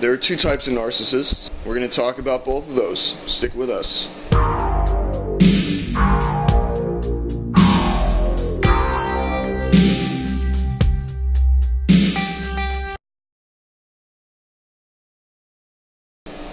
There are two types of narcissists. We're going to talk about both of those. Stick with us.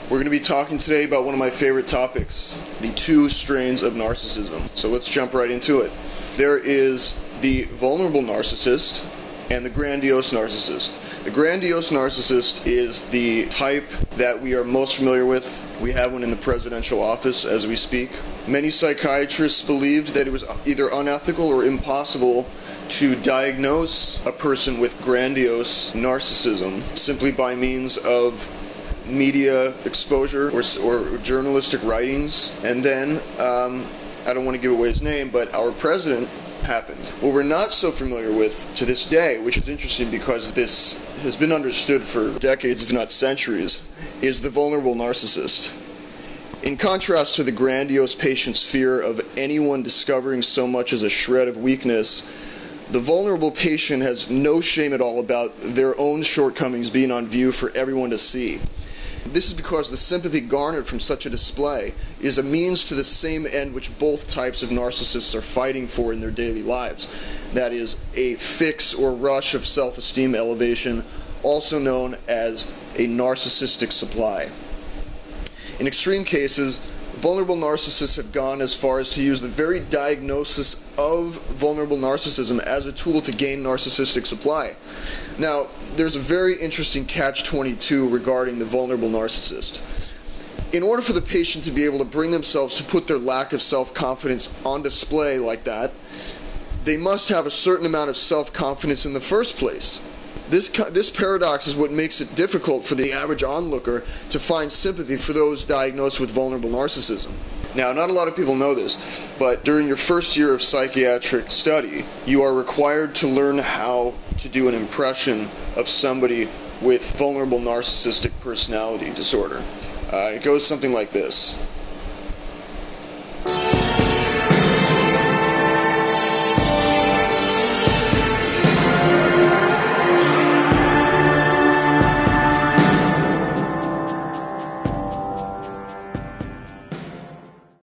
We're going to be talking today about one of my favorite topics, the two strains of narcissism. So let's jump right into it. There is the vulnerable narcissist and the grandiose narcissist. The grandiose narcissist is the type that we are most familiar with. We have one in the presidential office as we speak. Many psychiatrists believed that it was either unethical or impossible to diagnose a person with grandiose narcissism simply by means of media exposure or journalistic writings. And then, I don't want to give away his name, but our president happened. What we're not so familiar with to this day, which is interesting because this has been understood for decades, if not centuries, is the vulnerable narcissist. In contrast to the grandiose patient's fear of anyone discovering so much as a shred of weakness, the vulnerable patient has no shame at all about their own shortcomings being on view for everyone to see. This is because the sympathy garnered from such a display is a means to the same end which both types of narcissists are fighting for in their daily lives. That is, a fix or rush of self-esteem elevation, also known as a narcissistic supply. In extreme cases, vulnerable narcissists have gone as far as to use the very diagnosis of vulnerable narcissism as a tool to gain narcissistic supply. Now, there's a very interesting catch-22 regarding the vulnerable narcissist. In order for the patient to be able to bring themselves to put their lack of self-confidence on display like that, they must have a certain amount of self-confidence in the first place. This paradox is what makes it difficult for the average onlooker to find sympathy for those diagnosed with vulnerable narcissism. Now, not a lot of people know this, but during your first year of psychiatric study, you are required to learn how to do an impression of somebody with vulnerable narcissistic personality disorder. It goes something like this.